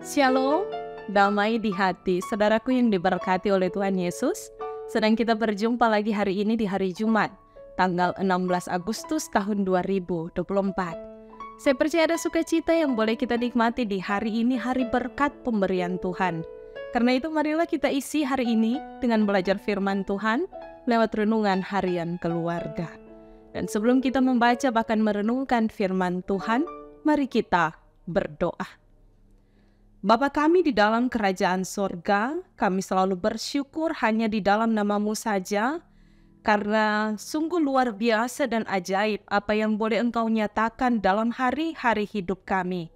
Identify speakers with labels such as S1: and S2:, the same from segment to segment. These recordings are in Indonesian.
S1: Shalom, damai di hati, saudaraku yang diberkati oleh Tuhan Yesus. Sedang kita berjumpa lagi hari ini di hari Jumat, tanggal 16 Agustus tahun 2024. Saya percaya ada sukacita yang boleh kita nikmati di hari ini, hari berkat pemberian Tuhan. Karena itu marilah kita isi hari ini dengan belajar firman Tuhan lewat renungan harian keluarga. Dan sebelum kita membaca bahkan merenungkan firman Tuhan, mari kita berdoa. Bapa kami di dalam kerajaan sorga, kami selalu bersyukur hanya di dalam nama-Mu saja, karena sungguh luar biasa dan ajaib apa yang boleh Engkau nyatakan dalam hari-hari hidup kami.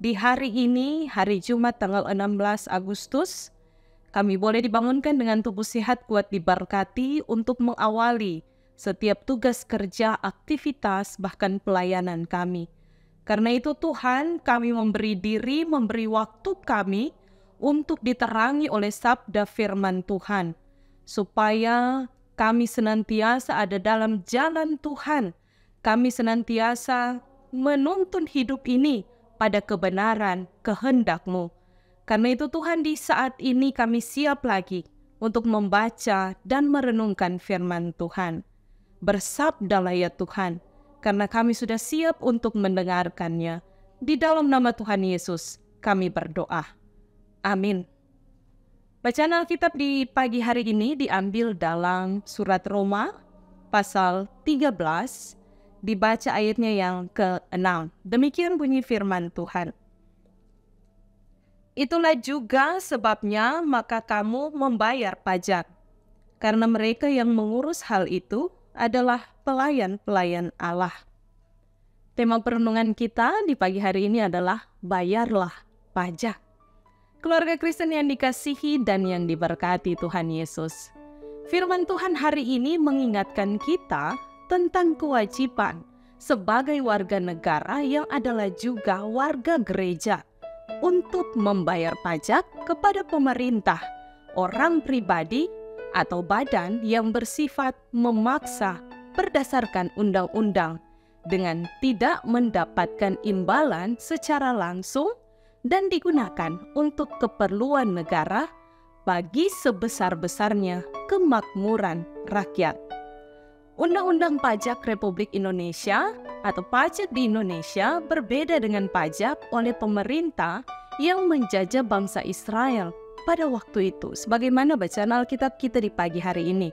S1: Di hari ini, hari Jumat tanggal 16 Agustus, kami boleh dibangunkan dengan tubuh sehat kuat diberkati untuk mengawali setiap tugas kerja, aktivitas, bahkan pelayanan kami. Karena itu Tuhan, kami memberi diri, memberi waktu kami untuk diterangi oleh sabda firman Tuhan. Supaya kami senantiasa ada dalam jalan Tuhan. Kami senantiasa menuntun hidup ini pada kebenaran kehendak-Mu. Karena itu Tuhan, di saat ini kami siap lagi untuk membaca dan merenungkan firman Tuhan. Bersabdalah ya Tuhan, karena kami sudah siap untuk mendengarkannya. Di dalam nama Tuhan Yesus, kami berdoa. Amin. Bacaan Alkitab di pagi hari ini diambil dalam surat Roma, pasal 13, dibaca ayatnya yang ke-6. Demikian bunyi firman Tuhan. Itulah juga sebabnya maka kamu membayar pajak, karena mereka yang mengurus hal itu adalah pelayan-pelayan Allah. Tema perenungan kita di pagi hari ini adalah bayarlah pajak. Keluarga Kristen yang dikasihi dan yang diberkati Tuhan Yesus. Firman Tuhan hari ini mengingatkan kita tentang kewajiban sebagai warga negara yang adalah juga warga gereja untuk membayar pajak kepada pemerintah, orang pribadi, atau badan yang bersifat memaksa berdasarkan undang-undang dengan tidak mendapatkan imbalan secara langsung dan digunakan untuk keperluan negara bagi sebesar-besarnya kemakmuran rakyat. Undang-undang Pajak Republik Indonesia atau pajak di Indonesia berbeda dengan pajak oleh pemerintah yang menjajah bangsa Israel pada waktu itu, sebagaimana bacaan Alkitab kita di pagi hari ini.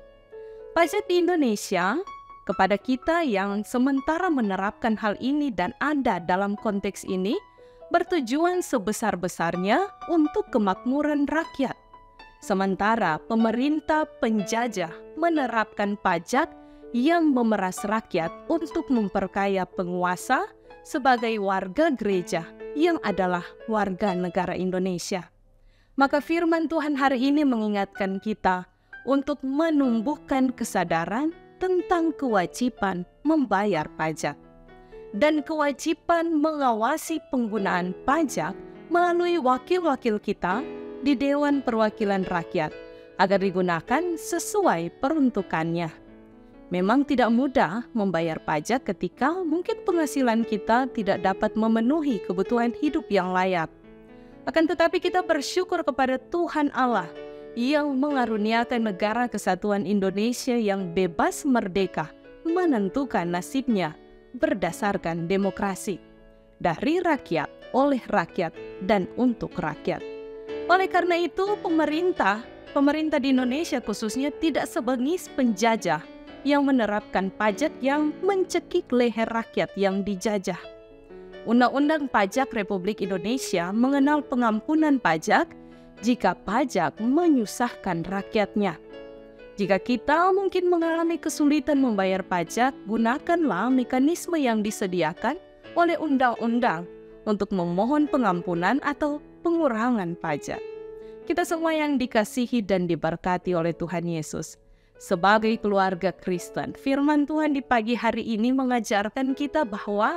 S1: Pajak di Indonesia kepada kita yang sementara menerapkan hal ini dan ada dalam konteks ini, bertujuan sebesar-besarnya untuk kemakmuran rakyat. Sementara pemerintah penjajah menerapkan pajak yang memeras rakyat untuk memperkaya penguasa sebagai warga gereja yang adalah warga negara Indonesia. Maka firman Tuhan hari ini mengingatkan kita untuk menumbuhkan kesadaran tentang kewajiban membayar pajak dan kewajiban mengawasi penggunaan pajak melalui wakil-wakil kita di Dewan Perwakilan Rakyat agar digunakan sesuai peruntukannya. Memang tidak mudah membayar pajak ketika mungkin penghasilan kita tidak dapat memenuhi kebutuhan hidup yang layak. Akan tetapi kita bersyukur kepada Tuhan Allah yang mengaruniakan negara kesatuan Indonesia yang bebas merdeka menentukan nasibnya berdasarkan demokrasi. Dari rakyat, oleh rakyat, dan untuk rakyat. Oleh karena itu pemerintah di Indonesia khususnya tidak sebengis penjajah yang menerapkan pajak yang mencekik leher rakyat yang dijajah. Undang-Undang Pajak Republik Indonesia mengenal pengampunan pajak jika pajak menyusahkan rakyatnya. Jika kita mungkin mengalami kesulitan membayar pajak, gunakanlah mekanisme yang disediakan oleh undang-undang untuk memohon pengampunan atau pengurangan pajak. Kita semua yang dikasihi dan diberkati oleh Tuhan Yesus. Sebagai keluarga Kristen, firman Tuhan di pagi hari ini mengajarkan kita bahwa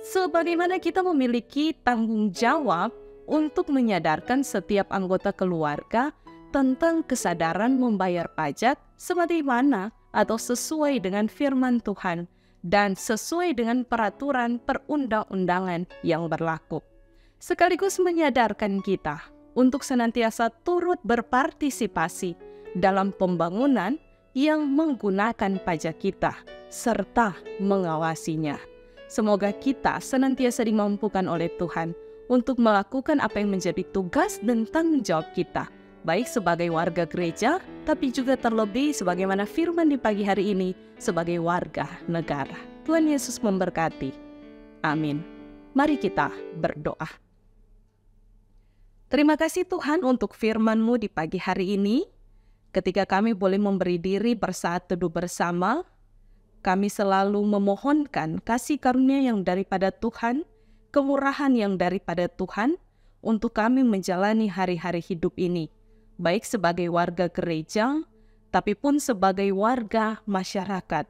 S1: sebagaimana kita memiliki tanggung jawab untuk menyadarkan setiap anggota keluarga tentang kesadaran membayar pajak sebagaimana atau sesuai dengan firman Tuhan dan sesuai dengan peraturan perundang-undangan yang berlaku. sekaligus menyadarkan kita untuk senantiasa turut berpartisipasi dalam pembangunan yang menggunakan pajak kita, serta mengawasinya. Semoga kita senantiasa dimampukan oleh Tuhan untuk melakukan apa yang menjadi tugas dan tanggung jawab kita, baik sebagai warga gereja, tapi juga terlebih sebagaimana firman di pagi hari ini, sebagai warga negara. Tuhan Yesus memberkati. Amin. Mari kita berdoa. Terima kasih Tuhan untuk firman-Mu di pagi hari ini. Ketika kami boleh memberi diri bersaat teduh bersama, kami selalu memohonkan kasih karunia yang daripada Tuhan, kemurahan yang daripada Tuhan, untuk kami menjalani hari-hari hidup ini, baik sebagai warga gereja, tapi pun sebagai warga masyarakat.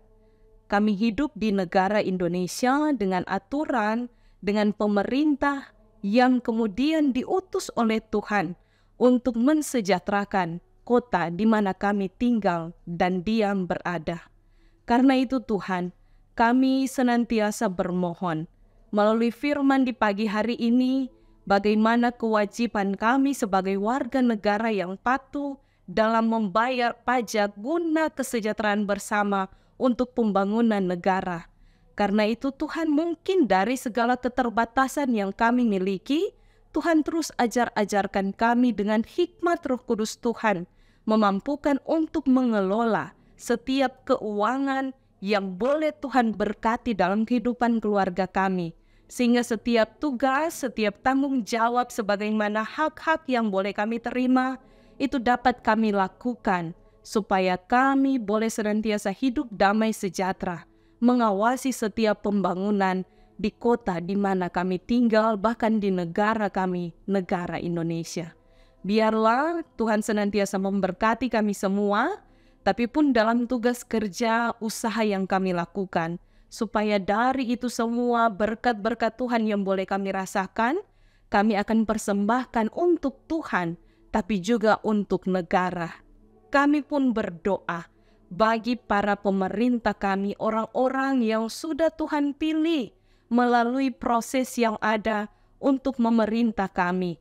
S1: Kami hidup di negara Indonesia dengan aturan, dengan pemerintah yang kemudian diutus oleh Tuhan untuk mensejahterakan kota di mana kami tinggal dan diam berada. Karena itu Tuhan, kami senantiasa bermohon melalui firman di pagi hari ini, bagaimana kewajiban kami sebagai warga negara yang patuh dalam membayar pajak guna kesejahteraan bersama untuk pembangunan negara. Karena itu Tuhan, mungkin dari segala keterbatasan yang kami miliki, Tuhan terus ajarkan kami dengan hikmat Roh Kudus Tuhan, memampukan untuk mengelola setiap keuangan yang boleh Tuhan berkati dalam kehidupan keluarga kami. Sehingga setiap tugas, setiap tanggung jawab sebagaimana hak-hak yang boleh kami terima, itu dapat kami lakukan, supaya kami boleh senantiasa hidup damai sejahtera, mengawasi setiap pembangunan di kota di mana kami tinggal, bahkan di negara kami, negara Indonesia. Biarlah Tuhan senantiasa memberkati kami semua, tapi pun dalam tugas kerja, usaha yang kami lakukan, supaya dari itu semua berkat-berkat Tuhan yang boleh kami rasakan, kami akan persembahkan untuk Tuhan, tapi juga untuk negara. Kami pun berdoa bagi para pemerintah kami, orang-orang yang sudah Tuhan pilih melalui proses yang ada untuk memerintah kami,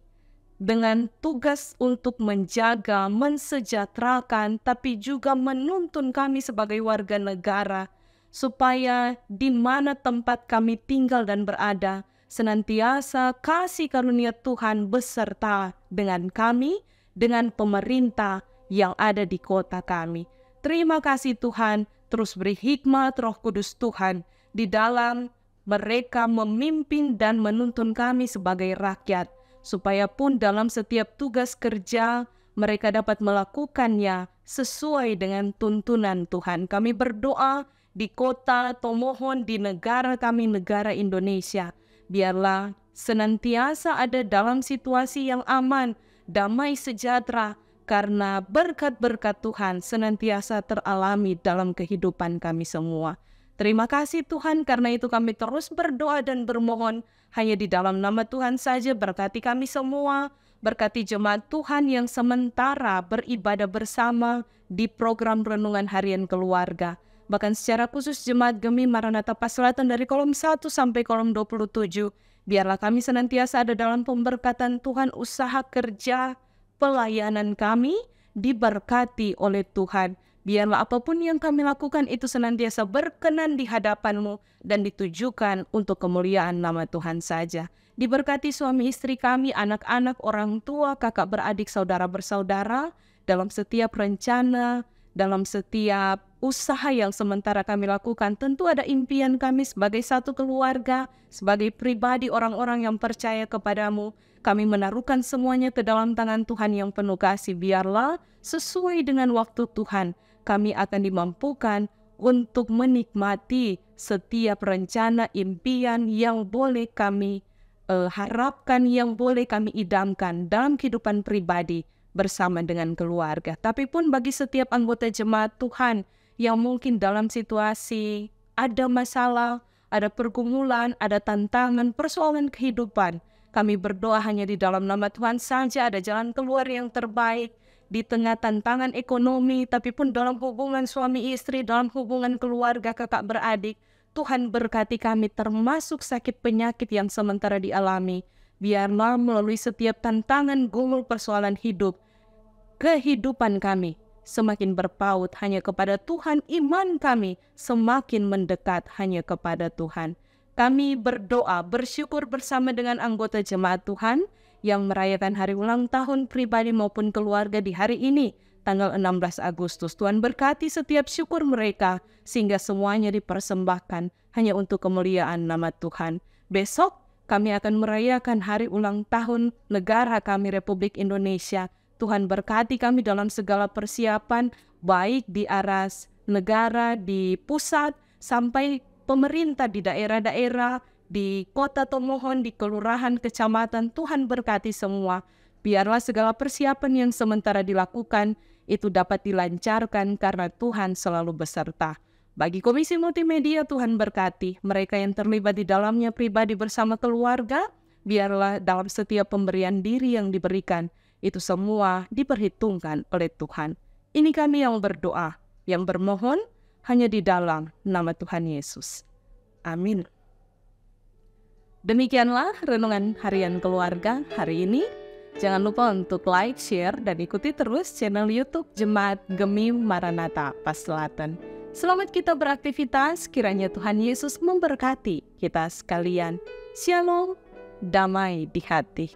S1: dengan tugas untuk menjaga, mensejahterakan, tapi juga menuntun kami sebagai warga negara, supaya di mana tempat kami tinggal dan berada, senantiasa kasih karunia Tuhan beserta dengan kami, dengan pemerintah yang ada di kota kami. Terima kasih Tuhan, terus beri hikmat Roh Kudus Tuhan di dalam mereka memimpin dan menuntun kami sebagai rakyat, supaya pun dalam setiap tugas kerja mereka dapat melakukannya sesuai dengan tuntunan Tuhan. Kami berdoa di kota atau mohon di negara kami, negara Indonesia, biarlah senantiasa ada dalam situasi yang aman, damai sejahtera, karena berkat-berkat Tuhan senantiasa teralami dalam kehidupan kami semua. Terima kasih Tuhan, karena itu kami terus berdoa dan bermohon hanya di dalam nama Tuhan saja. Berkati kami semua, berkati jemaat Tuhan yang sementara beribadah bersama di program Renungan Harian Keluarga. Bahkan secara khusus jemaat Gemi Maranatha Paselatan dari kolom 1 sampai kolom 27. Biarlah kami senantiasa ada dalam pemberkatan Tuhan, usaha kerja, pelayanan kami diberkati oleh Tuhan. Biarlah apapun yang kami lakukan itu senantiasa berkenan di hadapan-Mu dan ditujukan untuk kemuliaan nama Tuhan saja. Diberkati suami istri kami, anak-anak, orang tua, kakak beradik, saudara bersaudara, dalam setiap rencana, dalam setiap usaha yang sementara kami lakukan. Tentu ada impian kami sebagai satu keluarga, sebagai pribadi orang-orang yang percaya kepadamu. Kami menaruhkan semuanya ke dalam tangan Tuhan yang penuh kasih. Biarlah sesuai dengan waktu Tuhan, kami akan dimampukan untuk menikmati setiap rencana, impian yang boleh kami harapkan, yang boleh kami idamkan dalam kehidupan pribadi bersama dengan keluarga. Tapi pun bagi setiap anggota jemaat Tuhan yang mungkin dalam situasi ada masalah, ada pergumulan, ada tantangan, persoalan kehidupan, kami berdoa hanya di dalam nama Tuhan saja ada jalan keluar yang terbaik di tengah tantangan ekonomi, tapi pun dalam hubungan suami istri, dalam hubungan keluarga, kakak beradik. Tuhan berkati kami termasuk sakit penyakit yang sementara dialami. Biarlah melalui setiap tantangan gumul persoalan hidup, kehidupan kami semakin berpaut hanya kepada Tuhan, iman kami semakin mendekat hanya kepada Tuhan. Kami berdoa, bersyukur bersama dengan anggota jemaat Tuhan yang merayakan hari ulang tahun pribadi maupun keluarga di hari ini, tanggal 16 Agustus. Tuhan berkati setiap syukur mereka, sehingga semuanya dipersembahkan hanya untuk kemuliaan nama Tuhan. Besok kami akan merayakan hari ulang tahun negara kami, Republik Indonesia. Tuhan berkati kami dalam segala persiapan, baik di aras negara, di pusat, sampai pemerintah di daerah-daerah, di kota Tomohon, di kelurahan, kecamatan. Tuhan berkati semua. Biarlah segala persiapan yang sementara dilakukan itu dapat dilancarkan karena Tuhan selalu beserta. Bagi Komisi Multimedia, Tuhan berkati mereka yang terlibat di dalamnya pribadi bersama keluarga. Biarlah dalam setiap pemberian diri yang diberikan, itu semua diperhitungkan oleh Tuhan. Ini kami yang berdoa, yang bermohon hanya di dalam nama Tuhan Yesus. Amin. Demikianlah renungan harian keluarga hari ini. Jangan lupa untuk like, share, dan ikuti terus channel YouTube Jemaat Gemi Maranatha Pas Selatan. Selamat kita beraktivitas, kiranya Tuhan Yesus memberkati kita sekalian. Shalom, damai di hati.